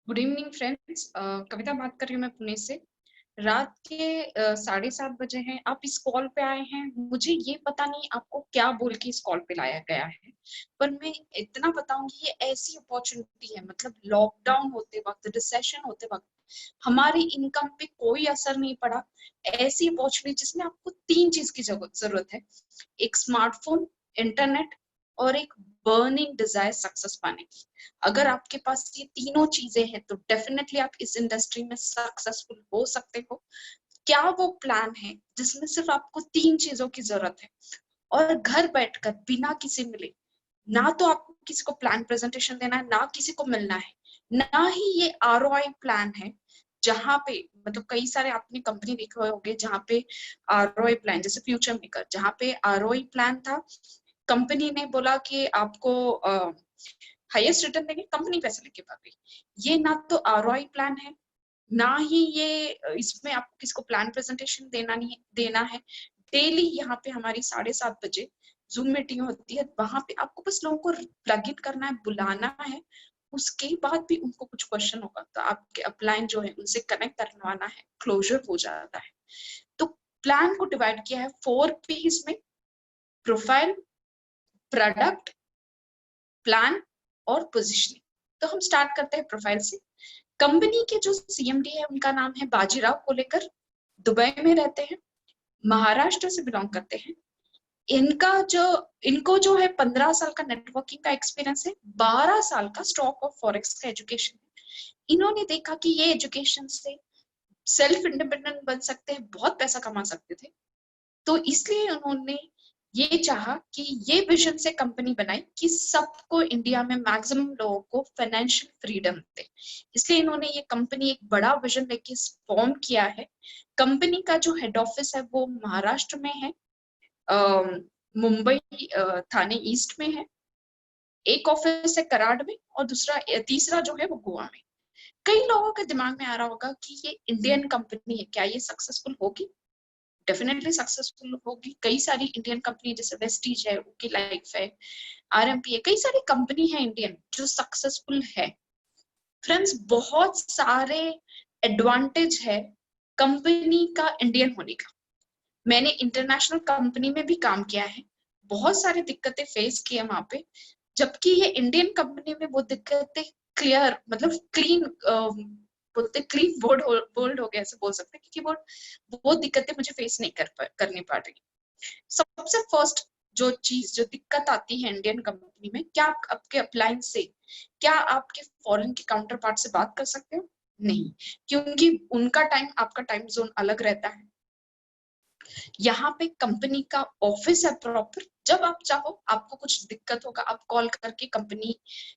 Good evening friends. कविता बात कर रही हूँ मैं पुणे से। रात के 7:30 बजे हैं, आप इस कॉल पे आए हैं। मुझे ये पता नहीं आपको क्या बोल के इस कॉल पे लाया गया है, पर मैं इतना बताऊंगी, ये ऐसी अपॉर्चुनिटी है। मतलब लॉकडाउन होते वक्त, रिसेशन होते वक्त हमारी इनकम पे कोई असर नहीं पड़ा। ऐसी अपॉर्चुनिटी जिसमें आपको तीन चीज की जरूरत है: एक स्मार्टफोन, इंटरनेट और एक बर्निंग डिजायर सक्सेस पाने की। अगर आपके पास ये तीनों चीजें हैं तो डेफिनेटली आप इस इंडस्ट्री में सक्सेसफुल हो सकते हो। क्या वो प्लान है जिसमें सिर्फ आपको तीन चीजों की जरूरत है और घर बैठकर बिना किसी मिले, ना तो आपको किसी को प्लान प्रेजेंटेशन देना है, ना किसी को मिलना है, ना ही ये आरओआई प्लान है जहां पे मतलब कई सारे आपने कंपनी देखे हुए होंगे जहां पे आरओआई प्लान, जैसे फ्यूचर मेकर, जहां पे आरओआई प्लान था, कंपनी ने बोला कि आपको हाईएस्ट रिटर्न देंगे, कंपनी पैसे लेके भाग गई। ये ना तो आरओआई प्लान है, ना ही ये इसमें आपको किसको प्लान प्रेजेंटेशन देना है। डेली यहाँ पे हमारी 7:30 बजे जूम मीटिंग होती है, वहां पे आपको बस लोगों को प्लग इन करना है, बुलाना है। उसके बाद भी उनको कुछ क्वेश्चन होगा तो आपके अपलाइन जो है उनसे कनेक्ट करवाना है, क्लोजर हो जाता है। तो प्लान को डिवाइड किया है 4 P's में: प्रोफाइल, प्रोडक्ट, प्लान और पोजिशनिंग। तो हम स्टार्ट करते हैं प्रोफाइल से। कंपनी के जो सीएमडी है उनका नाम है बाजीराव कोलेकर, दुबई में रहते हैं, महाराष्ट्र से बिलोंग करते हैं। इनको जो है 15 साल का नेटवर्किंग का एक्सपीरियंस है, 12 साल का स्टॉक ऑफ फॉरेक्स का एजुकेशन है। इन्होंने देखा कि ये एजुकेशन से सेल्फ इंडिपेंडेंट बन सकते हैं, बहुत पैसा कमा सकते थे। तो इसलिए उन्होंने ये चाहा कि ये विजन से कंपनी बनाई कि सबको इंडिया में मैक्सिमम लोगों को फाइनेंशियल फ्रीडम दे। इसलिए इन्होंने ये कंपनी एक बड़ा विजन लेके फॉर्म किया है। कंपनी का जो हेड ऑफिस है वो महाराष्ट्र में है, मुंबई थाने ईस्ट में है। एक ऑफिस है कराड़ में और दूसरा तीसरा जो है वो गोवा में। कई लोगों के दिमाग में आ रहा होगा कि ये इंडियन कंपनी है, क्या ये सक्सेसफुल होगी? डेफिनेटली सक्सेसफुल होगी। कई सारी इंडियन कंपनी जैसे वेस्टीज है, ओके लाइफ है, आरएमपी है, कई सारी कंपनी है इंडियन जो सक्सेसफुल है। फ्रेंड्स, बहुत सारे एडवांटेज है कंपनी का इंडियन होने का। मैंने इंटरनेशनल कंपनी में भी काम किया है, बहुत सारी दिक्कतें फेस की है वहां पे, जबकि ये इंडियन कंपनी में वो दिक्कतें क्लियर, मतलब क्लीन बोलते, क्लीन बोल्ड हो गया, ऐसे बोल सकते हैं, क्योंकि वो दिक्कतें मुझे फेस नहीं करनी पड़ रही। सबसे फर्स्ट जो चीज, जो दिक्कत आती है इंडियन कंपनी में, क्या आप आपके अप्लायंस से, क्या आपके फॉरेन के काउंटर पार्ट से बात कर सकते हो? नहीं, क्योंकि उनका टाइम आपका टाइम जोन अलग रहता है। यहाँ पे कंपनी का ऑफिस है प्रॉपर। जब आप चाहो, आपको कुछ दिक्कत होगा, आप कॉल करके कंपनी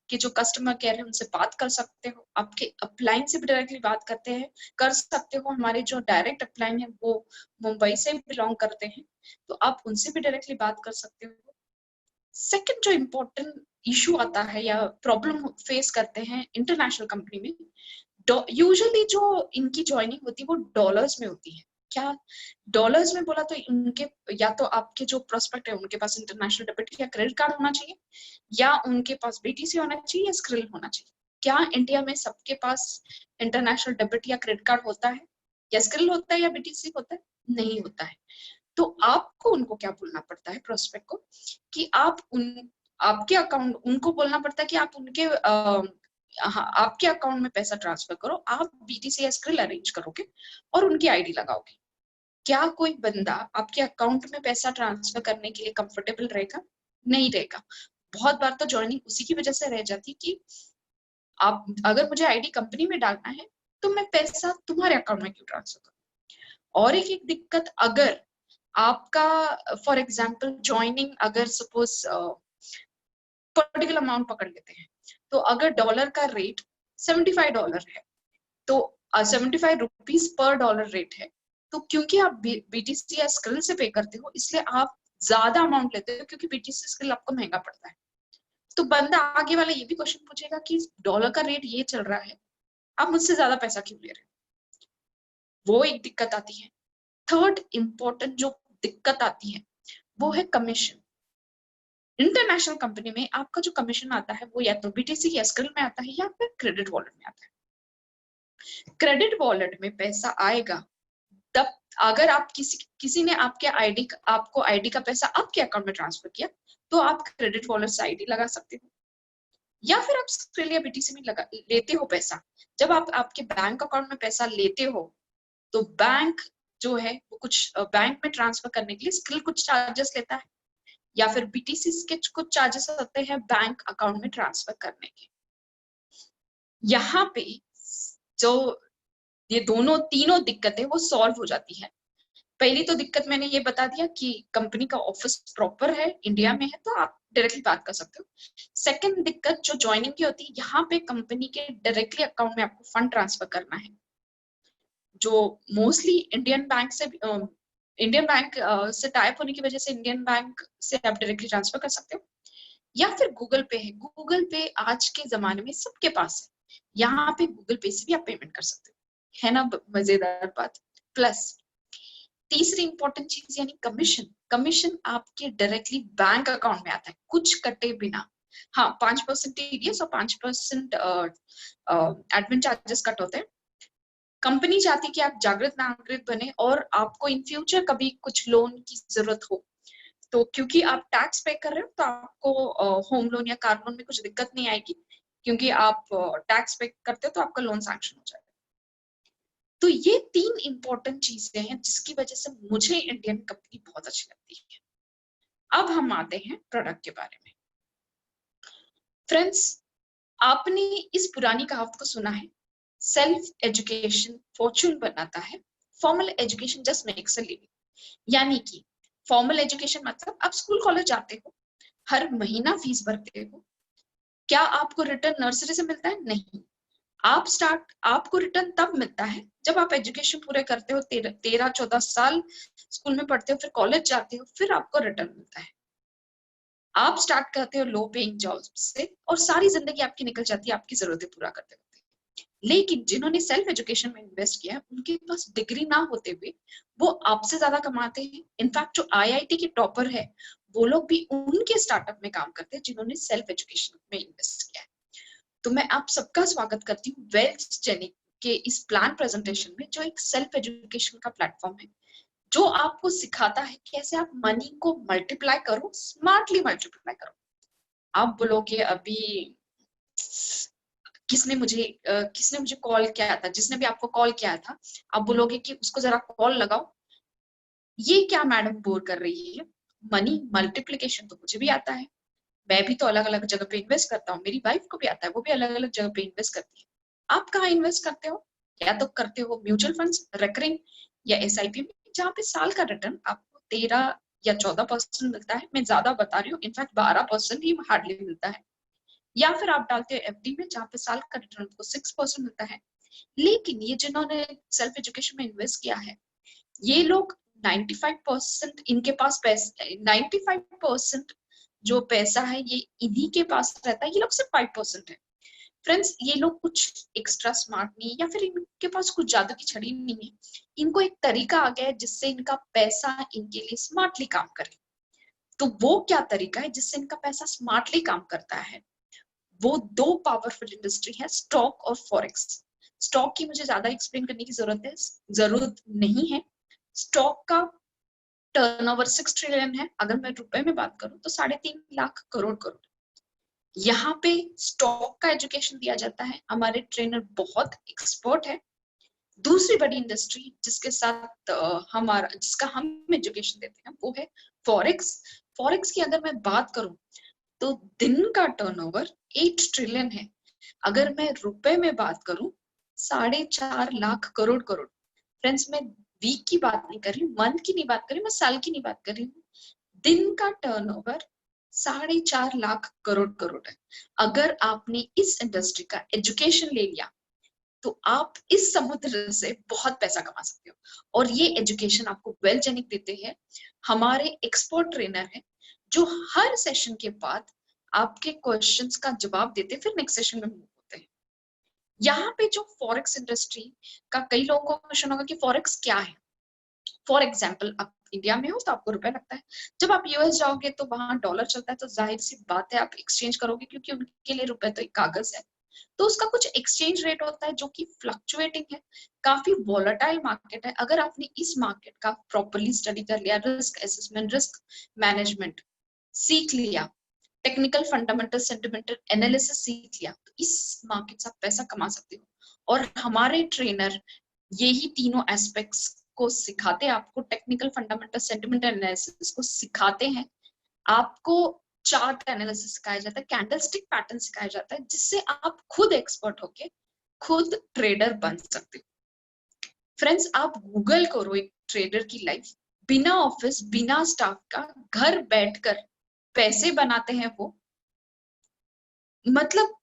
के जो कस्टमर केयर है उनसे बात कर सकते हो। आपके अपलाइन से भी डायरेक्टली बात कर सकते हो। हमारे जो डायरेक्ट अपलाइन है वो मुंबई से बिलोंग करते हैं, तो आप उनसे भी डायरेक्टली बात कर सकते हो। सेकंड जो इम्पोर्टेंट इशू आता है या प्रॉब्लम फेस करते हैं इंटरनेशनल कंपनी में, यूजुअली जो इनकी ज्वाइनिंग होती है वो डॉलर्स में होती है। क्या डॉलर्स में बोला तो उनके, या तो आपके जो प्रोस्पेक्ट है उनके पास इंटरनेशनल डेबिट या क्रेडिट कार्ड होना चाहिए, या उनके पास बीटीसी होना चाहिए, या स्क्रिल होना चाहिए। क्या इंडिया में सबके पास इंटरनेशनल डेबिट या क्रेडिट कार्ड होता है, या स्क्रिल होता है, या बीटीसी होता है? नहीं होता है। तो आपको उनको क्या बोलना पड़ता है प्रोस्पेक्ट को, कि आपके अकाउंट, उनको बोलना पड़ता है कि आप उनके हाँ, आपके अकाउंट में पैसा ट्रांसफर करो, आप बीटीसी या स्क्रिल अरेंज करोगे और उनकी आईडी लगाओगे। क्या कोई बंदा आपके अकाउंट में पैसा ट्रांसफर करने के लिए कंफर्टेबल रहेगा? नहीं रहेगा। बहुत बार तो ज्वाइनिंग उसी की वजह से रह जाती कि आप, अगर मुझे आईडी कंपनी में डालना है तो मैं पैसा तुम्हारे अकाउंट में क्यों ट्रांसफर करूं? और एक दिक्कत, अगर आपका फॉर एग्जाम्पल ज्वाइनिंग, अगर सपोज पर्टिकुलर अमाउंट पकड़ लेते हैं, तो अगर डॉलर का रेट $75 है, तो 75 रुपीज पर डॉलर रेट है, तो क्योंकि आप बीटीसी या स्क्रिल से पे करते हो इसलिए आप ज्यादा अमाउंट लेते हो, क्योंकि बीटीसी स्क्रिल आपको महंगा पड़ता है। तो बंदा आगे वाला ये भी क्वेश्चन पूछेगा कि डॉलर का रेट ये चल रहा है, आप मुझसे ज्यादा पैसा क्यों ले रहे हो? वो एक दिक्कत आती है। थर्ड इम्पोर्टेंट जो दिक्कत आती है वो है कमीशन। इंटरनेशनल कंपनी में आपका जो कमीशन आता है वो या तो बीटीसी या स्किल में आता है या फिर क्रेडिट वॉलेट में आता है। क्रेडिट वॉलेट में पैसा आएगा तब, अगर आप किसी ने आपको आईडी का पैसा आपके अकाउंट में ट्रांसफर किया, तो आप क्रेडिट वॉलेट से आईडी लगा सकते हो, या फिर आप स्क्रिल या बीटीसी में लेते हो पैसा। जब आप आपके बैंक अकाउंट में पैसा लेते हो, तो बैंक जो है वो कुछ बैंक में ट्रांसफर करने के लिए स्क्रिल कुछ चार्जेस लेता है, या फिर बीटीसी के कुछ चार्जेस होते हैं बैंक अकाउंट में ट्रांसफर करने के। यहाँ पे जो ये तीनों दिक्कतें वो सॉल्व हो जाती है। पहली तो दिक्कत मैंने ये बता दिया कि कंपनी का ऑफिस प्रॉपर है, इंडिया में है, तो आप डायरेक्टली बात कर सकते हो। सेकंड दिक्कत जो ज्वाइनिंग की होती है, यहाँ पे कंपनी के डायरेक्टली अकाउंट में आपको फंड ट्रांसफर करना है, जो मोस्टली इंडियन बैंक से टाइप होने की वजह से इंडियन बैंक से आप डायरेक्टली ट्रांसफर कर सकते हो, या फिर गूगल पे है। गूगल पे आज के जमाने में सबके पास है, यहाँ पे गूगल पे से भी आप पेमेंट कर सकते हो, है ना मजेदार बात। प्लस तीसरी इंपॉर्टेंट चीज यानी कमीशन। कमीशन आपके डायरेक्टली बैंक अकाउंट में आता है, कुछ कटे बिना। हाँ, 5% टीडीएस और 5% एडमिन चार्जेस कट होते हैं। कंपनी चाहती है कि आप जागृत नागरिक बने और आपको इन फ्यूचर कभी कुछ लोन की जरूरत हो, तो क्योंकि आप टैक्स पे कर रहे हो, तो आपको होम लोन या कार लोन में कुछ दिक्कत नहीं आएगी, क्योंकि आप टैक्स पे करते हो तो आपका लोन सैंक्शन हो जाएगा। तो ये 3 इंपॉर्टेंट चीजें हैं जिसकी वजह से मुझे इंडियन कंपनी बहुत अच्छी लगती है। अब हम आते हैं प्रोडक्ट के बारे में। फ्रेंड्स, आपने इस पुरानी कहावत को सुना है, सेल्फ एजुकेशन फॉर्चून बनाता है, formal education just makes a living. यानी कि फॉर्मल एजुकेशन मतलब आप स्कूल कॉलेज जाते हो, हर महीना फीस भरते हो, क्या आपको रिटर्न नर्सरी से मिलता है? नहीं। आपको रिटर्न तब मिलता है जब आप एजुकेशन पूरे करते हो, 13-14 साल स्कूल में पढ़ते हो, फिर कॉलेज जाते हो, फिर आपको रिटर्न मिलता है। आप स्टार्ट करते हो लो पेइंग जॉब से और सारी जिंदगी आपकी निकल जाती है आपकी जरूरतें पूरा करते करते। लेकिन जिन्होंने सेल्फ एजुकेशन में इन्वेस्ट किया है, उनके पास डिग्री ना होते हुए वो आपसे ज्यादा कमाते हैं। इनफैक्ट जो आईआईटी के टॉपर है, वो लोग भी उनके स्टार्टअप में काम करते हैं जिन्होंने सेल्फ एजुकेशन में इन्वेस्ट किया है। तो मैं आप सबका स्वागत करती हूँ वेल्थ जेनिक के इस प्लान प्रेजेंटेशन में, जो एक सेल्फ एजुकेशन का प्लेटफॉर्म है, जो आपको सिखाता है कैसे आप मनी को मल्टीप्लाई करो, स्मार्टली मल्टीप्लाई करो। आप बोलोगे अभी किसने मुझे कॉल किया था, जिसने भी आपको कॉल किया था, आप बोलोगे कि उसको जरा कॉल लगाओ, ये क्या मैडम बोर कर रही है, मनी मल्टीप्लिकेशन तो मुझे भी आता है, मैं भी तो अलग अलग जगह पे इन्वेस्ट करता हूँ, मेरी वाइफ को भी आता है, वो भी अलग अलग जगह पे इन्वेस्ट करती है। आप कहाँ इन्वेस्ट करते हो? या तो करते हो म्यूचुअल फंड्स, रेकरिंग या एसआईपी में, जहाँ पे साल का रिटर्न आपको 13 या 14% मिलता है। मैं ज्यादा बता रही हूँ, इनफैक्ट 12% ही हार्डली मिलता है। या फिर आप डालते हो एफडी में, जहाँ पे साल का रिटर्न आपको 6% मिलता है। लेकिन ये जिन्होंने सेल्फ एजुकेशन में इन्वेस्ट किया है, ये लोग 95% इनके पास पैसे, 95% जो पैसा है ये इन्हीं के पास रहता है, ये लोग सिर्फ 5% है। फ्रेंड्स, ये लोग कुछ एक्स्ट्रा स्मार्ट नहीं है, या फिर इनके पास कुछ जादू की छड़ी नहीं है, इनको एक तरीका आ गया है जिससे इनका पैसा इनके लिए स्मार्टली काम करे। तो वो क्या तरीका है जिससे इनका पैसा स्मार्टली काम करता है? वो 2 पावरफुल इंडस्ट्री है, स्टॉक और फॉरेक्स। स्टॉक की मुझे ज्यादा एक्सप्लेन करने की जरूरत नहीं है। स्टॉक का टर्नओवर 6 ट्रिलियन है, अगर मैं रुपए में बात करूं तो 3.5 लाख करोड़। यहाँ पे स्टॉक का एजुकेशन दिया जाता है, हमारे ट्रेनर बहुत एक्सपर्ट है। दूसरी बड़ी इंडस्ट्री जिसका हम एजुकेशन देते हैं, वो है फॉरेक्स। फॉरेक्स की अगर मैं बात करूं तो दिन का टर्नओवर 8 ट्रिलियन है, अगर मैं रुपए में बात करूं 4.5 लाख करोड़। फ्रेंड्स, मैं वीक की बात नहीं कर रही हूँ, मंथ की नहीं बात कर रही हूँ, मैं साल की नहीं बात कर रही हूँ। दिन का टर्नओवर 4.5 लाख करोड़ है। अगर आपने इस इंडस्ट्री का एजुकेशन ले लिया तो आप इस समुद्र से बहुत पैसा कमा सकते हो। और ये एजुकेशन आपको वेल्थ जेनिक देते हैं, हमारे एक्सपर्ट ट्रेनर है, जो हर सेशन के बाद आपके क्वेश्चंस का जवाब देते, फिर नेक्स्ट सेशन में मूव होते हैं। यहाँ पे जो फॉरेक्स इंडस्ट्री का कई लोगों को क्वेश्चन होगा कि फॉरेक्स क्या है। फॉर एग्जाम्पल, आप इंडिया में हो तो आपको रुपए लगता है, जब आप यूएस जाओगे तो वहां डॉलर चलता है, तो जाहिर सी बात है आप एक्सचेंज करोगे, क्योंकि उनके लिए रुपए तो एक कागज है। तो उसका कुछ एक्सचेंज रेट होता है जो कि फ्लक्चुएटिंग है, काफी वॉलेटाइल मार्केट है। अगर आपने इस मार्केट का प्रॉपरली स्टडी कर लिया, रिस्क असेसमेंट, रिस्क मैनेजमेंट सीख लिया, टेक्निकल फंडामेंटल सेंटिमेंटल एनालिसिस सीख लिया, तो इस मार्केट से आप पैसा कमा सकते हो। और हमारे ट्रेनर यही तीनों एस्पेक्ट्स को सिखाते हैं आपको, टेक्निकल फंडामेंटल सेंटिमेंटल एनालिसिस को सिखाते हैं आपको, चार्ट एनालिसिस सिखाया जाता है, कैंडलस्टिक पैटर्न सिखाया जाता है, जिससे आप खुद एक्सपर्ट होके खुद ट्रेडर बन सकते हो। फ्रेंड्स, आप गूगल करो एक ट्रेडर की लाइफ, बिना ऑफिस बिना स्टाफ का घर बैठकर पैसे बनाते हैं वो, मतलब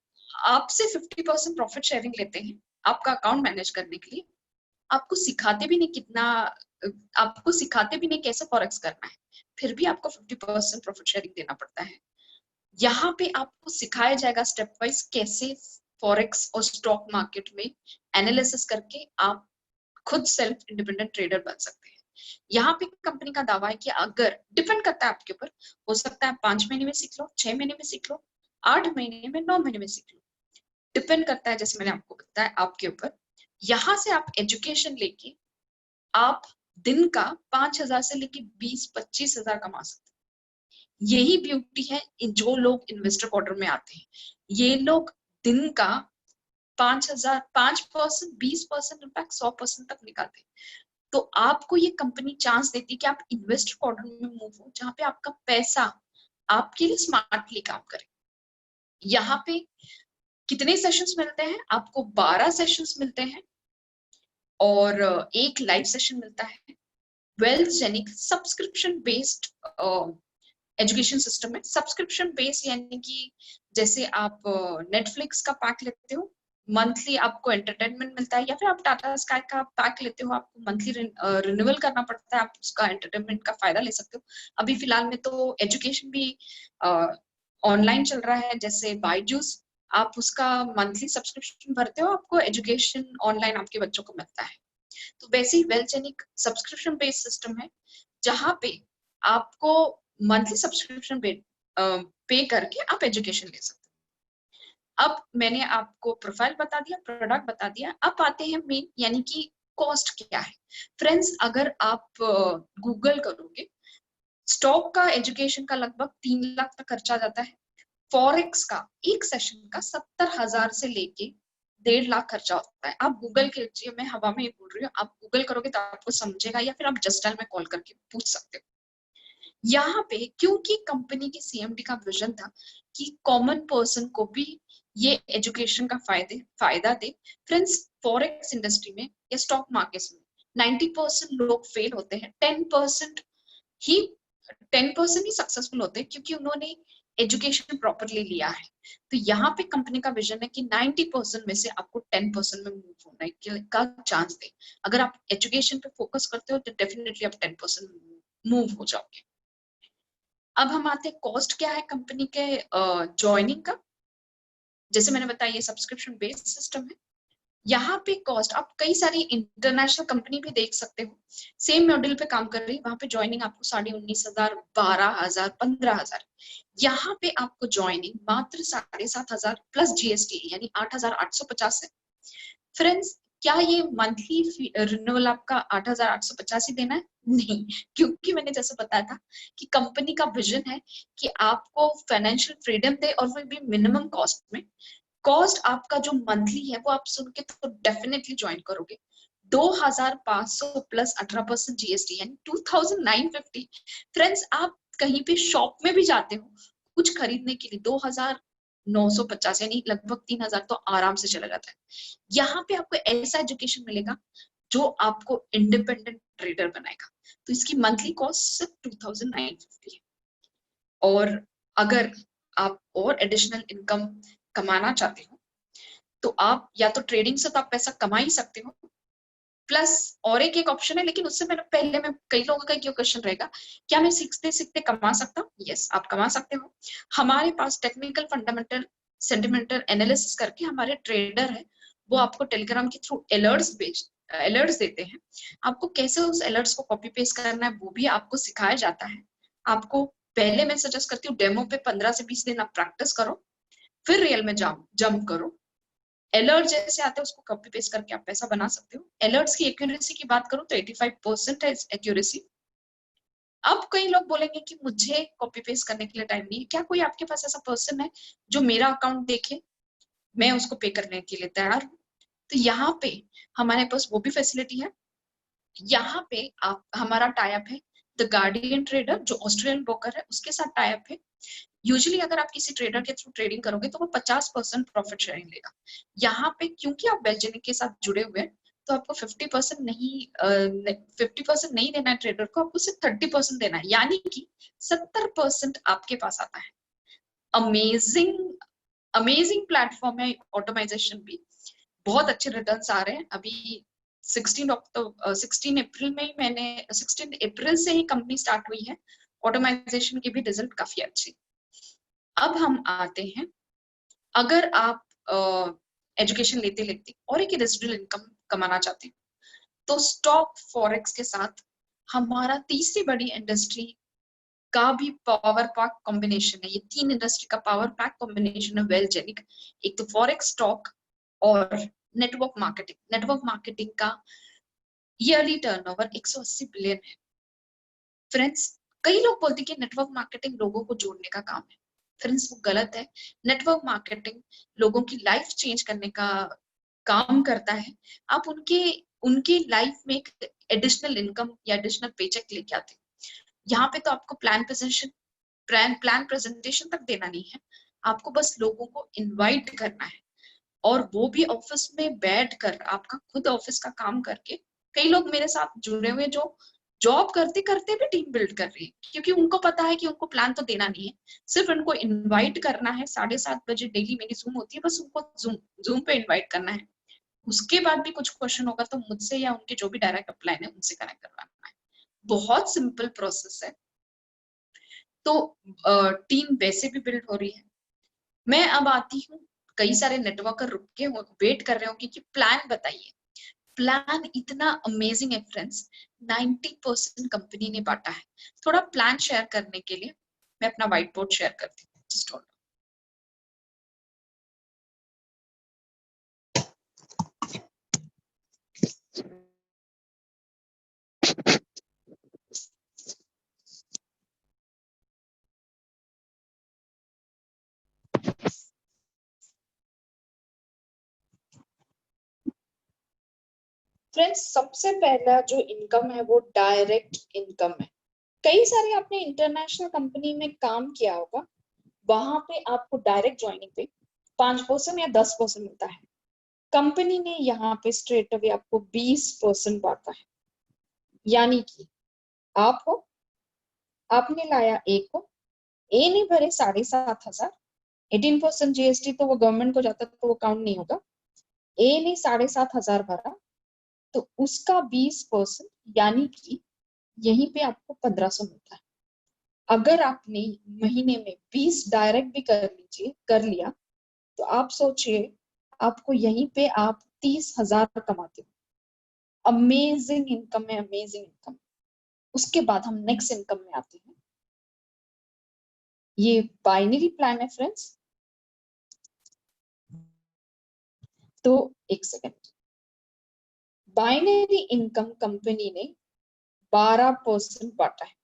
आपसे 50% प्रॉफिट शेयरिंग लेते हैं आपका अकाउंट मैनेज करने के लिए, आपको सिखाते भी नहीं कितना, आपको सिखाते भी नहीं कैसे फॉरेक्स करना है, फिर भी आपको 50% प्रॉफिट शेयरिंग देना पड़ता है। यहाँ पे आपको सिखाया जाएगा स्टेप वाइज कैसे फॉरेक्स और स्टॉक मार्केट में एनालिसिस करके आप खुद सेल्फ इंडिपेंडेंट ट्रेडर बन सकते हैं। यहाँ पे कंपनी का दावा है कि अगर, डिपेंड करता है आपके ऊपर, हो सकता है 5 महीने में सीख लो, 6 महीने में सीख लो, 8 महीने में, 9 महीने में सीख लो, डिपेंड करता है, जैसे मैंने आपको बताया, आपके ऊपर। यहाँ से आप एजुकेशन लेके आप दिन का 5,000 से लेके 20-25,000 कमा सकते हैं। यही ब्यूटी है जो लोग इन्वेस्टर ऑर्डर में आते हैं, ये लोग दिन का 5,000, 5%, 20%, इनफैक्ट 100% तक निकालते हैं। तो आपको ये कंपनी चांस देती है कि आप इन्वेस्टर ऑर्डर में मूव हो, जहां पे आपका पैसा आपके लिए स्मार्टली काम करे। यहाँ पे कितने सेशंस मिलते हैं आपको? 12 सेशंस मिलते हैं और एक लाइव सेशन मिलता है। वेल्थजेनिक सब्सक्रिप्शन बेस्ड एजुकेशन सिस्टम है। सब्सक्रिप्शन बेस्ड यानी कि जैसे आप नेटफ्लिक्स का पैक लेते हो, मंथली आपको एंटरटेनमेंट मिलता है, या फिर आप टाटा स्काई का पैक लेते हो, आपको मंथली रिन्यूअल करना पड़ता है, आप उसका एंटरटेनमेंट का फायदा ले सकते हो। अभी फिलहाल में तो एजुकेशन भी ऑनलाइन चल रहा है, जैसे बायजूस, आप उसका मंथली सब्सक्रिप्शन भरते हो, आपको एजुकेशन ऑनलाइन आपके बच्चों को मिलता है। तो वैसे ही वेल्थजेनिक सब्सक्रिप्शन बेस्ड सिस्टम है, जहां पे आपको मंथली सब्सक्रिप्शन पे करके आप एजुकेशन ले सकते हो। अब मैंने आपको प्रोफाइल बता दिया, प्रोडक्ट बता दिया, अब आते हैं मेन, यानी कि कॉस्ट क्या है। फ्रेंड्स, अगर आप गूगल करोगे, स्टॉक का एजुकेशन का लगभग 3 लाख तक खर्चा जाता है। फॉरेक्स का एक सेशन का 70,000 से लेके 1.5 लाख खर्चा होता है। आप गूगल कीजिए, मैं हवा में ही बोल रही हूँ, आप गूगल करोगे तो आपको समझेगा, या फिर आप जस्ट डायल में कॉल करके पूछ सकते हो। यहाँ पे क्योंकि कंपनी की सीएमडी का विजन था कि कॉमन पर्सन को भी ये एजुकेशन का फायदा दे। फ्रेंड्स, फॉरेक्स इंडस्ट्री में या स्टॉक मार्केट में 90% लोग फेल होते हैं, 10% ही 10% ही सक्सेसफुल होते हैं, क्योंकि उन्होंने एजुकेशन प्रॉपरली लिया है। तो यहाँ पे कंपनी का विजन है कि 90% में से आपको 10% में मूव होने का चांस दे। अगर आप एजुकेशन पे फोकस करते हो तो डेफिनेटली आप 10% मूव हो जाओगे। अब हम आते हैं कॉस्ट क्या है कंपनी के ज्वाइनिंग का। जैसे मैंने बताया, ये सब्सक्रिप्शन बेस्ड सिस्टम है। यहाँ पे कॉस्ट आप कई सारी इंटरनेशनल कंपनी भी देख सकते हो, सेम मॉड्यूल पे काम कर रही है, वहां पे ज्वाइनिंग आपको 19,500, 12,000, 15,000। यहाँ पे आपको ज्वाइनिंग मात्र 7,500 प्लस जीएसटी यानी 8,850 है। फ्रेंड्स, क्या ये मंथली रिन्यूअल आपका 8,850 ही देना है? नहीं, क्योंकि मैंने जैसे बताया था कि कंपनी का विजन है कि आपको फाइनेंशियल फ्रीडम दे, और वो भी मिनिमम कॉस्ट में। कॉस्ट आपका जो मंथली है वो आप सुन के तो डेफिनेटली ज्वाइन करोगे। 2,500 प्लस 18% जीएसटी यानी 2,950। फ्रेंड्स, आप कहीं पे शॉप में भी जाते हो कुछ खरीदने के लिए, 2,950 यानी लगभग 3,000 तो आराम से चला जाता है। यहाँ पे आपको ऐसा एजुकेशन मिलेगा जो आपको इंडिपेंडेंट ट्रेडर बनाएगा। तो इसकी मंथली कॉस्ट सिर्फ 2,950 है। और अगर आप और एडिशनल इनकम कमाना चाहते हो तो आप या तो ट्रेडिंग से तो आप पैसा कमा ही सकते हो, प्लस और एक ऑप्शन है, लेकिन उससे मैंने पहले में कई लोगों का क्यों क्वेश्चन रहेगा, क्या मैं सीखते सीखते कमा सकता हूँ? यस, आप कमा सकते हो। हमारे पास टेक्निकल फंडामेंटल सेंटिमेंटल एनालिसिस करके हमारे ट्रेडर है, वो आपको टेलीग्राम के थ्रू अलर्ट्स देते हैं। आपको कैसे उस अलर्ट्स को कॉपी पेस्ट करना है वो भी आपको सिखाया जाता है। आपको पहले मैं सजेस्ट करती हूँ डेमो पे 15 से 20 दिन आप प्रैक्टिस करो, फिर रियल में जंप करो। अलर्ट जैसे आते हैं उसको कॉपी पेस्ट करके आप पैसा बना सकते हो। अलर्ट्स की एक्यूरेसी की बात करूं तो 85% है एक्यूरेसी। अब कई लोग बोलेंगे कि मुझे कॉपी पेस्ट करने के लिए टाइम नहीं है। क्या कोई आपके पास ऐसा पर्सन है जो मेरा अकाउंट देखे, मैं उसको पे करने के लिए तैयार हूँ? तो यहाँ पे हमारे पास वो भी फैसिलिटी है। यहाँ पे आप हमारा टाई अप है द गार्डियन ट्रेडर, जो ऑस्ट्रेलियन ब्रोकर है उसके साथ टाई अप है। यूजुअली अगर आप किसी ट्रेडर के थ्रू ट्रेडिंग करोगे तो वो 50% प्रॉफिट शेयरिंग लेगा। यहाँ पे क्योंकि आप बेलजेनिक के साथ जुड़े हुए हैं तो आपको 50% नहीं देना है ट्रेडर को, आपको सिर्फ 30% देना है, यानी कि 70% आपके पास आता है। अमेजिंग अमेजिंग प्लेटफॉर्म है ऑटोमाइजेशन भी, बहुत अच्छे रिटर्न्स आ रहे हैं। अभी 16 अप्रैल में ही 16 अप्रैल से ही कंपनी स्टार्ट हुई है, ऑटोमाइजेशन की भी रिजल्ट काफी अच्छी। अब हम आते हैं, अगर आप एजुकेशन लेते लेते और एक रेसिडुअल इनकम कमाना चाहते हैं तो स्टॉक फॉरेक्स के साथ हमारा तीसरी बड़ी इंडस्ट्री का भी पावर पैक कॉम्बिनेशन है। ये 3 इंडस्ट्री का पावर पैक कॉम्बिनेशन है वेलजेनिक। एक तो फॉरेक्स, स्टॉक और नेटवर्क मार्केटिंग। नेटवर्क मार्केटिंग का ईयरली टर्नओवर 180 बिलियन है। फ्रेंड्स, कई लोग बोलते हैं कि नेटवर्क मार्केटिंग लोगों को जोड़ने का काम है। फ्रेंड्स, वो गलत है। नेटवर्क मार्केटिंग लोगों की लाइफ चेंज करने का काम करता है। आप उनकी लाइफ में एक एडिशनल इनकम या एडिशनल पेचेक लेके आते हैं। यहाँ पे तो आपको प्लान प्रेजेंटेशन तक देना नहीं है, आपको बस लोगों को इनवाइट करना है, और वो भी ऑफिस में बैठकर, आपका खुद ऑफिस का काम करके। कई लोग मेरे साथ जुड़े हुए जो जॉब करते करते भी टीम बिल्ड कर रही है, क्योंकि उनको पता है कि उनको प्लान तो देना नहीं है, सिर्फ उनको इनवाइट करना है। 7:30 बजे डेली मेरी जूम होती है, बस उनको जूम पे इनवाइट करना है। उसके बाद भी कुछ क्वेश्चन होगा तो मुझसे या उनके जो भी डायरेक्ट अपलाइन है उनसे कनेक्ट करवाना है। बहुत सिंपल प्रोसेस है। तो टीम वैसे भी बिल्ड हो रही है। मैं अब आती हूँ, कई सारे नेटवर्कर रुक के वेट कर रहे हो कि प्लान बताइए। प्लान इतना अमेजिंग है फ्रेंड्स, 90% कंपनी ने बांटा है। थोड़ा प्लान शेयर करने के लिए मैं अपना व्हाइट बोर्ड शेयर करती हूँ। Just hold. फ्रेंड्स, सबसे पहला जो इनकम है वो डायरेक्ट इनकम है। कई सारे आपने इंटरनेशनल कंपनी में काम किया होगा, वहां पे आपको डायरेक्ट ज्वाइनिंग पे 5% या 10% मिलता है। कंपनी ने यहाँ पे स्ट्रेट अवे आपको 20% बांटा है। यानी कि आप हो, आपने लाया ए को, ए ने भरे 7,500, 18% जीएसटी तो वो गवर्नमेंट को जाता तो वो काउंट नहीं होगा। ए ने 7,500 भरा तो उसका 20%, यानी कि यहीं पे आपको 1,500 मिलता है। अगर आपने महीने में 20 डायरेक्ट भी कर लिया तो आप सोचिए, आपको यहीं पे आप 30,000 कमाते हो। अमेजिंग इनकम है, अमेजिंग इनकम। उसके बाद हम नेक्स्ट इनकम में आते हैं। ये बाइनरी प्लान है फ्रेंड्स। तो एक सेकेंड, बाइनरी इनकम कंपनी ने 12% बांटा है।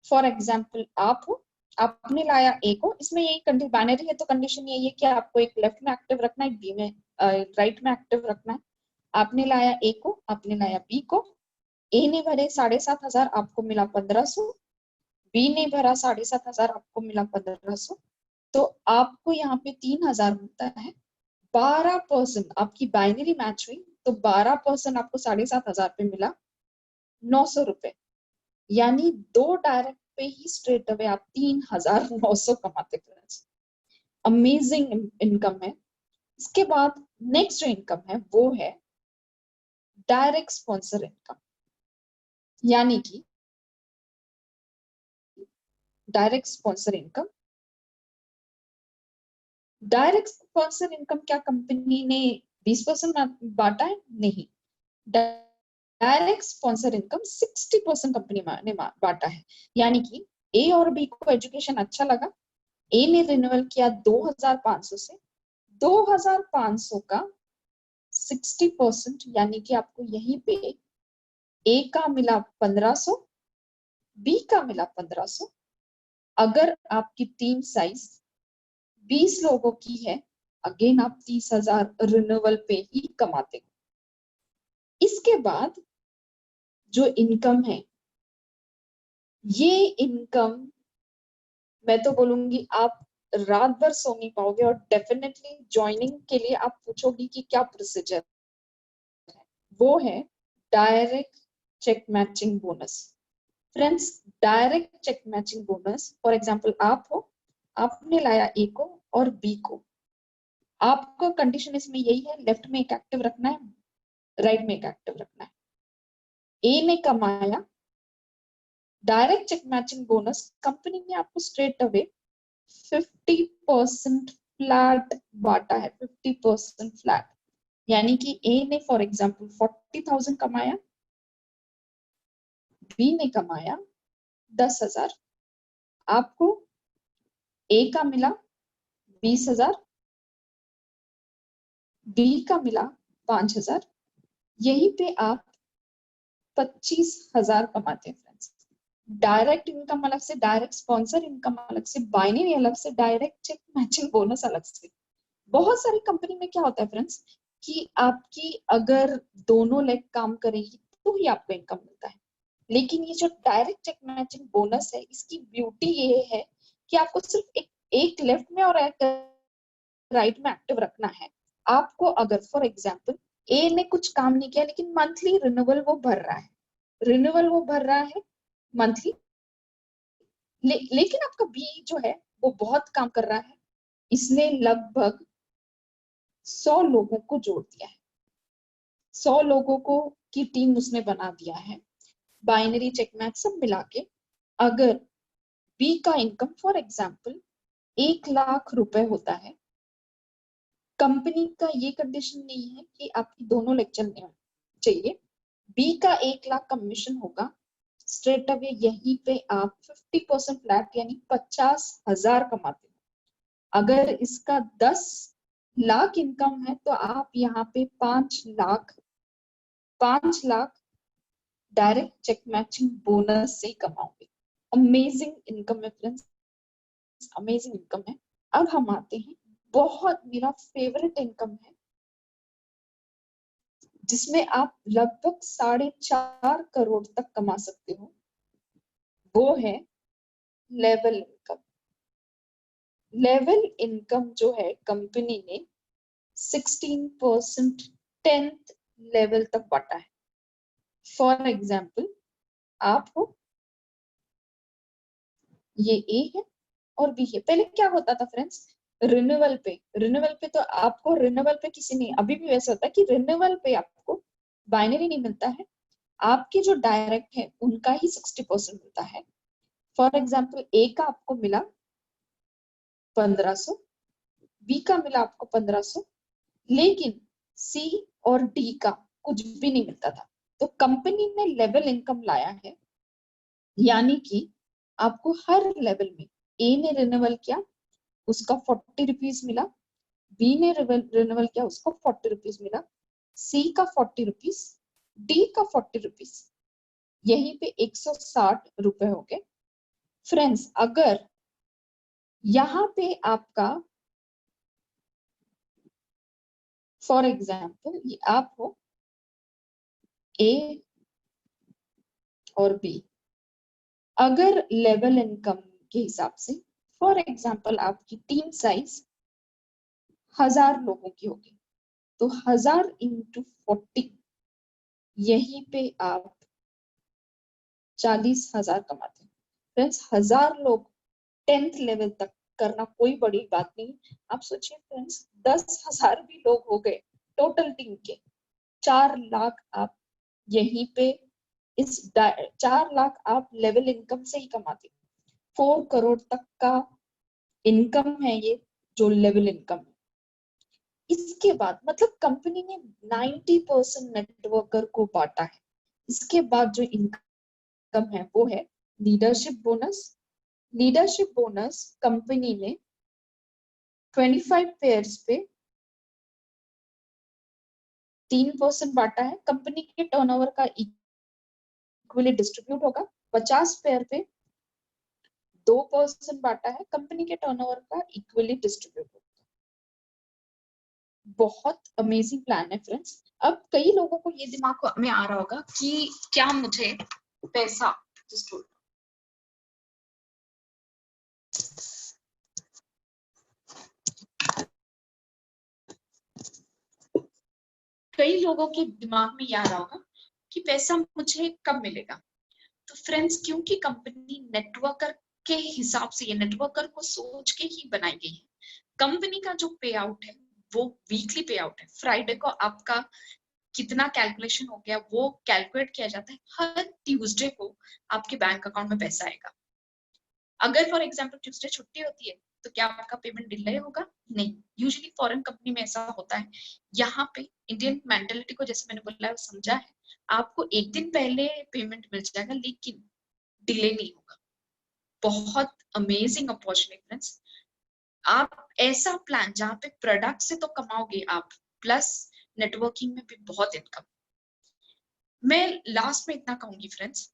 फॉर एग्जाम्पल, आप हो, आपने लाया ए को, इसमें यही कंडीशन, बाइनरी है तो कंडीशन यही है कि आपको एक लेफ्ट में एक्टिव रखना है, बी में राइट में एक्टिव रखना है। आपने लाया ए को, आपने लाया बी को। ए ने भरे 7,500, आपको मिला 1,500। बी ने भरा 7,500, आपको मिला 1,500। तो आपको यहाँ पे 3,000 मिलता है। 12% आपकी बाइनरी मैच हुई तो 12% आपको 7,500 पे मिला, 900 रुपए। यानी 2 डायरेक्ट पे ही स्ट्रेट अवे आप 3,900 कमाते हैं। अमेजिंग इनकम है। इसके बाद नेक्स्ट जो इनकम है वो है डायरेक्ट स्पॉन्सर इनकम। यानी कि direct sponsor income, direct sponsor income क्या कंपनी ने 20% बांटा है? नहीं, डायरेक्ट स्पॉन्सर इनकम 60% कंपनी ने बांटा है। यानी कि ए और बी को एजुकेशन अच्छा लगा, ए ने रिन्यूअल किया 2,500 से, 2,500 का 60%, यानी कि आपको यहीं पे ए का मिला 1500, बी का मिला 1500। अगर आपकी टीम साइज 20 लोगों की है, अगेन आप 30,000 रिन्यूअल पे ही कमाते हो। इसके बाद जो इनकम है, ये इनकम मैं तो बोलूंगी आप रात भर सो नहीं पाओगे, और डेफिनेटली ज्वाइनिंग के लिए आप पूछोगी कि क्या प्रोसीजर है। वो है direct cheque matching bonus. Friends, direct cheque matching bonus, for example आप हो, आपने लाया ए को और बी को, आपका कंडीशन इसमें यही है, लेफ्ट में एक एक्टिव रखना है, राइट में एक एक्टिव रखना है। ए ने कमाया, direct cheque matching bonus company ने आपको स्ट्रेट अवे 50% फ्लैट बांटा है, 50% फ्लैट। यानी कि ए ने फॉर एग्जांपल 40,000 कमाया, बी ने कमाया 10,000, आपको ए का मिला 20,000, बी का मिला 5,000, यहीं पे आप 25,000 कमाते हैं फ्रेंड्स। डायरेक्ट इनकम अलग से, डायरेक्ट स्पॉन्सर इनकम अलग से, बाइनरी अलग से, डायरेक्ट चेक मैचिंग बोनस अलग से। बहुत सारी कंपनी में क्या होता है फ्रेंड्स कि आपकी अगर दोनों लेग काम करेगी तो ही आपको इनकम मिलता है, लेकिन ये जो डायरेक्ट चेक मैचिंग बोनस है, इसकी ब्यूटी ये है कि आपको सिर्फ एक लेफ्ट में और एक राइट में एक्टिव रखना है। आपको अगर फॉर एग्जाम्पल ए ने कुछ काम नहीं किया, लेकिन मंथली रिन्यूअल वो भर रहा है, रिन्यूअल वो भर रहा है मंथली, लेकिन आपका बी जो है वो बहुत काम कर रहा है, इसने लगभग 100 लोगों को जोड़ दिया है, 100 लोगों को की टीम उसने बना दिया है, बाइनरी चेक मैच सब मिला के। अगर बी का इनकम फॉर एग्जाम्पल 1 लाख रुपए होता है, कंपनी का ये कंडीशन नहीं है कि आपकी दोनों लेक्चर में चाहिए, बी का 1 लाख कमीशन होगा, स्ट्रेट अवे यहीं पे आप 50% फ्लैट यानी 50,000 कमाते हो। अगर इसका 10 लाख इनकम है तो आप यहाँ पे 5 lakh direct cheque matching bonus से कमाओगे। अमेजिंग इनकम है फ्रेंड्स, अमेजिंग इनकम है। अब हम आते हैं, बहुत मेरा फेवरेट इनकम है, जिसमें आप लगभग 4.5 करोड़ तक कमा सकते हो, वो है लेवल इनकम। लेवल इनकम जो है कंपनी ने 16% 10th लेवल तक बांटा है। फॉर एग्जाम्पल आप हो, ये ए है और बी है। पहले क्या होता था फ्रेंड्स, रिन्यूअल पे तो आपको रिन्यूअल पे किसी नहीं, अभी भी वैसे होता है कि रिन्यूअल पे आपको बाइनरी नहीं मिलता है, आपके जो डायरेक्ट है उनका ही 60% मिलता है। फॉर एग्जाम्पल ए का आपको मिला 1500, बी का मिला आपको 1500, लेकिन सी और डी का कुछ भी नहीं मिलता था। तो कंपनी ने लेवल इनकम लाया है, यानी कि आपको हर लेवल में, ए ने रिन्यूअल किया उसका 40 रुपीज मिला, बी ने रिन्यूअल किया उसको 40 रुपीज मिला, सी का 40 रुपीज, डी का 40 रुपीज, यहीं पे 160 रुपए हो गए। फ्रेंड्स, अगर यहाँ पे आपका फॉर एग्जाम्पल ये आप हो ए और बी, अगर लेवल इनकम के हिसाब से फॉर एग्जाम्पल आपकी टीम साइज 1000 लोगों की होगी, तो 1000 इंटू 40, यहीं पे आप 40,000 कमाते हैं। फ्रेंड्स, 1000 लोग 10th लेवल तक करना कोई बड़ी बात नहीं। आप सोचिए फ्रेंड्स, 10,000 भी लोग हो गए टोटल टीम के, 4 लाख आप यहीं पे इस 4 लाख आप लेवल इनकम से ही कमाते। 4 करोड़ तक का इनकम है ये, जो लेवल इनकम है। इसके बाद मतलब कंपनी ने 90% नेटवर्कर को बांटा है। इसके बाद जो इनकम है वो है leadership bonus. Leadership bonus company ने 25 पेयर्स पे 3% बांटा है, कंपनी के टर्नओवर का इक्वली डिस्ट्रीब्यूट होगा। 50 पेयर पे 2% बांटा है, कंपनी के टर्नओवर का इक्वली डिस्ट्रीब्यूट होगा। बहुत अमेजिंग प्लान है फ्रेंड्स। अब कई लोगों को ये दिमाग में आ रहा होगा कि क्या मुझे पैसा, कई लोगों के दिमाग में ये आ रहा होगा कि पैसा मुझे कब मिलेगा। तो फ्रेंड्स, क्योंकि कंपनी नेटवर्कर के हिसाब से, ये नेटवर्कर को सोच के ही बनाई गई है। कंपनी का जो पे आउट है वो वीकली पे आउट है। फ्राइडे को आपका कितना कैलकुलेशन हो गया वो कैलकुलेट किया जाता है। हर ट्यूसडे को आपके बैंक अकाउंट में पैसा आएगा। अगर फॉर एग्जाम्पल ट्यूसडे छुट्टी होती है तो क्या आपका पेमेंट डिले होगा? नहीं। यूजुअली फॉरेन कंपनी में ऐसा होता है। यहाँ पे इंडियन मेंटेलिटी को जैसे मैंने बोला समझा है, आपको एक दिन पहले पेमेंट मिल जाएगा लेकिन डिले नहीं होगा। बहुत अमेजिंग अपॉर्चुनिटी फ्रेंड्स। आप ऐसा प्लान जहाँ पे प्रोडक्ट से तो कमाओगे आप, प्लस नेटवर्किंग में भी बहुत इनकम। मैं लास्ट में इतना कहूंगी फ्रेंड्स,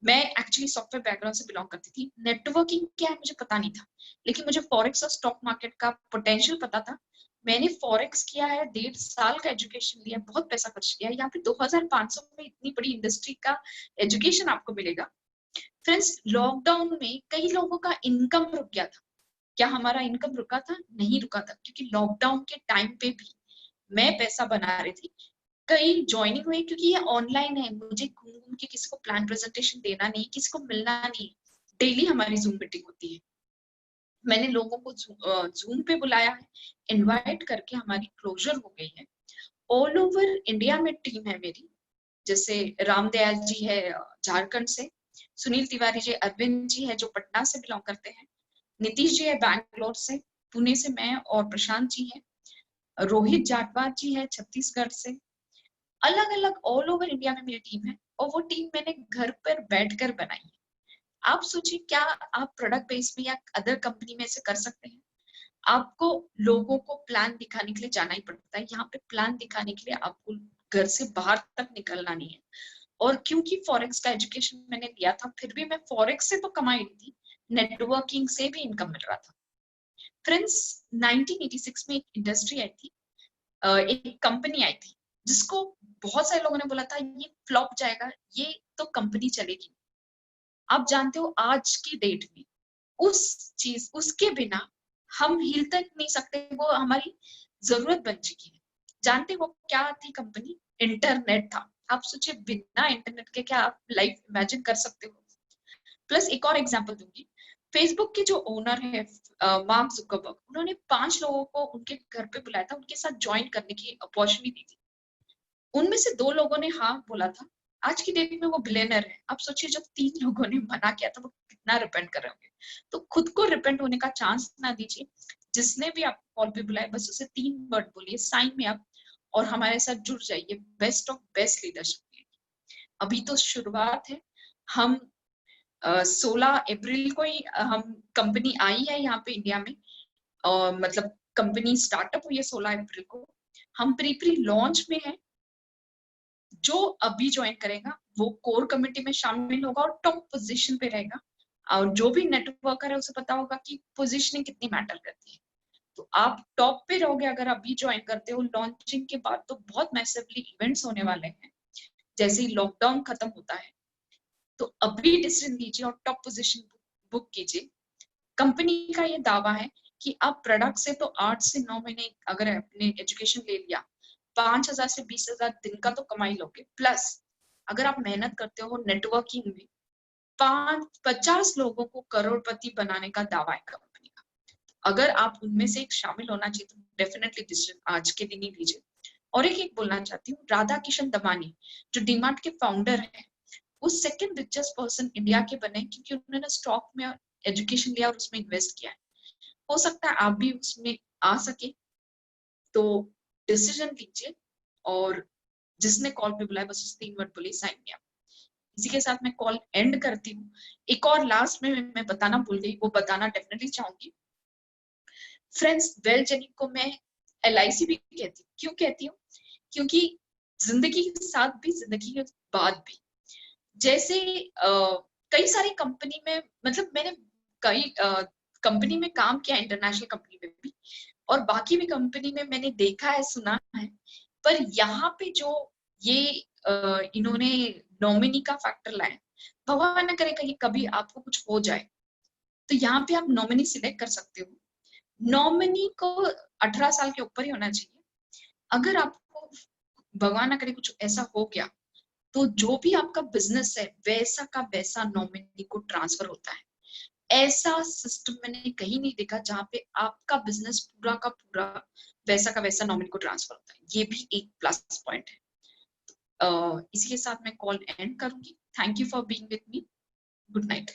मैं एक्चुअली सॉफ्टवेयर बैकग्राउंड से बिलोंग करती थी। नेटवर्किंग क्या है मुझे पता नहीं था, लेकिन मुझे फॉरेक्स और स्टॉक मार्केट का पोटेंशियल पता था। मैंने फॉरेक्स किया है, 1.5 साल का एजुकेशन लिया, बहुत पैसा खर्च किया। यहाँ पे 2500 में इतनी बड़ी इंडस्ट्री का एजुकेशन आपको मिलेगा। फ्रेंड्स, लॉकडाउन में कई लोगों का इनकम रुक गया था। क्या हमारा इनकम रुका था? नहीं रुका था, क्योंकि लॉकडाउन के टाइम पे भी मैं पैसा बना रही थी। कई ज्वाइनिंग हुई क्योंकि ये ऑनलाइन है, मुझे घूम घूम के किसी को प्लान प्रेजेंटेशन देना नहीं, किसी को मिलना नहीं। डेली हमारी जूम मीटिंग होती है। मैंने लोगों को जूम पे बुलाया है, इनवाइट करके हमारी क्लोजर हो गई है। ऑल ओवर इंडिया में टीम है मेरी। जैसे रामदयाल जी है झारखंड से, सुनील तिवारी जी, अरविंद जी है जो पटना से बिलोंग करते हैं, नीतीश जी है बैंगलोर से, पुणे से मैं और प्रशांत जी है, रोहित जाटवार जी है छत्तीसगढ़ से। अलग अलग ऑल ओवर इंडिया में मेरी टीम है, और वो टीम मैंने घर पर बैठकर बनाई है। आप सोचिए, क्या आप प्रोडक्ट बेस में या अदर कंपनी में ऐसे कर सकते हैं? आपको लोगों को प्लान दिखाने के लिए जाना ही पड़ता है। यहाँ पे प्लान दिखाने के लिए आपको घर से बाहर तक निकलना नहीं है। और क्योंकि फॉरेक्स का एजुकेशन मैंने लिया था, फिर भी मैं फॉरेक्स से तो कमाई रही थी, नेटवर्किंग से भी इनकम मिल रहा था। फ्रेंड्स, 1986 में एक इंडस्ट्री आई थी, एक कंपनी आई थी, जिसको बहुत सारे लोगों ने बोला था ये फ्लॉप जाएगा, ये तो कंपनी चलेगी। आप जानते हो आज की डेट में उसके बिना हम हिल तक नहीं सकते, वो हमारी जरूरत बन चुकी है। जानते हो वो क्या थी कंपनी? इंटरनेट था। आप सोचिए, बिना इंटरनेट के क्या आप लाइफ इमेजिन कर सकते हो? प्लस एक और एग्जांपल दूंगी। फेसबुक के जो ओनर है मार्क जुकरबर्ग, उन्होंने 5 लोगों को उनके घर पे बुलाया था, उनके साथ ज्वाइन करने की अपॉर्चुनिटी दी थी। उनमें से 2 लोगों ने हाँ बोला था। आज की डेट में वो बिलियनर है। आप सोचिए, जब 3 लोगों ने मना किया था वो कितना रिपेंट कर रहे होंगे। तो खुद को रिपेंट होने का चांस ना दीजिए। जिसने भी आप कॉल पे बुलाए, बस उसे 3 वर्ड बोलिए, साइन में आप, और हमारे साथ जुड़ जाइए। Best of best leadership. अभी तो शुरुआत है। हम 16 अप्रैल को ही हम कंपनी आई है यहाँ पे इंडिया में, और मतलब कंपनी स्टार्टअप हुई है 16 अप्रैल को। हम प्री लॉन्च में है। जो अभी ज्वाइन करेगा वो कोर कमेटी में शामिल होगा और टॉप पोजीशन पे रहेगा। और जो भी नेटवर्कर है उसे पता होगा कि पोजीशनिंग कितनी मैटर करती है। तो आप टॉप पे रहोगे अगर अभी ज्वाइन करते हो। लॉन्चिंग के बाद तो बहुत मैसिवली इवेंट्स होने वाले हैं। जैसे ही लॉकडाउन खत्म होता है तो अभी डिसीजन लीजिए और टॉप पोजीशन बुक कीजिए। कंपनी का ये दावा है कि आप प्रोडक्ट से तो 8 से 9 महीने अगर आपने एजुकेशन ले लिया, 5,000 से 20,000 दिन का तो कमाई लोगे। प्लस अगर आप मेहनत करते हो नेटवर्किंग में, 50 लोगों को करोड़पति बनाने का दावा है कंपनी का। अगर आप उनमें से एक शामिल होना चाहिए तो डेफिनेटली डिसीजन आज के दिन ही लीजिए। और एक बोलना चाहती हूँ, राधा किशन दमानी जो डीमार्ट के फाउंडर है, वो सेकंड रिचेस्ट पर्सन इंडिया के बने क्योंकि उन्होंने स्टॉक में एजुकेशन लिया और उसमें इन्वेस्ट किया है। हो सकता है आप भी उसमें आ सके, तो डिसीजन लीजिए। और जिसने कॉल पे बुलाया बस उस 3 वर्ड बोलिए, साइन में आप। इसी के साथ मैं कॉल एंड करती हूँ। एक और लास्ट में मैं बताना भूल गई, वो बताना डेफिनेटली चाहूंगी। फ्रेंड्स, वेल जेनिंग को मैं LIC भी कहती हूँ। क्यों कहती हूँ? क्योंकि जिंदगी के साथ भी, जिंदगी के बाद भी, जैसे कई सारी कंपनी में, मतलब मैंने कई कंपनी में काम किया, इंटरनेशनल कंपनी में भी, और बाकी भी कंपनी में मैंने देखा है, सुना है। पर यहाँ पे जो ये इन्होंने नॉमिनी का फैक्टर लाया, भगवान न करे कहीं कभी आपको कुछ हो जाए, तो यहाँ पे आप नॉमिनी सिलेक्ट कर सकते हो। नॉमिनी को 18 साल के ऊपर ही होना चाहिए। अगर आपको भगवान न करे कुछ ऐसा हो गया, तो जो भी आपका बिजनेस है वैसा का वैसा नॉमिनी को ट्रांसफर होता है। ऐसा सिस्टम मैंने कहीं नहीं देखा जहाँ पे आपका बिजनेस पूरा का पूरा वैसा का वैसा नॉमिनी को ट्रांसफर होता है। ये भी एक प्लस पॉइंट है। इसी के साथ मैं कॉल एंड करूंगी। Thank you for being with me. Good night.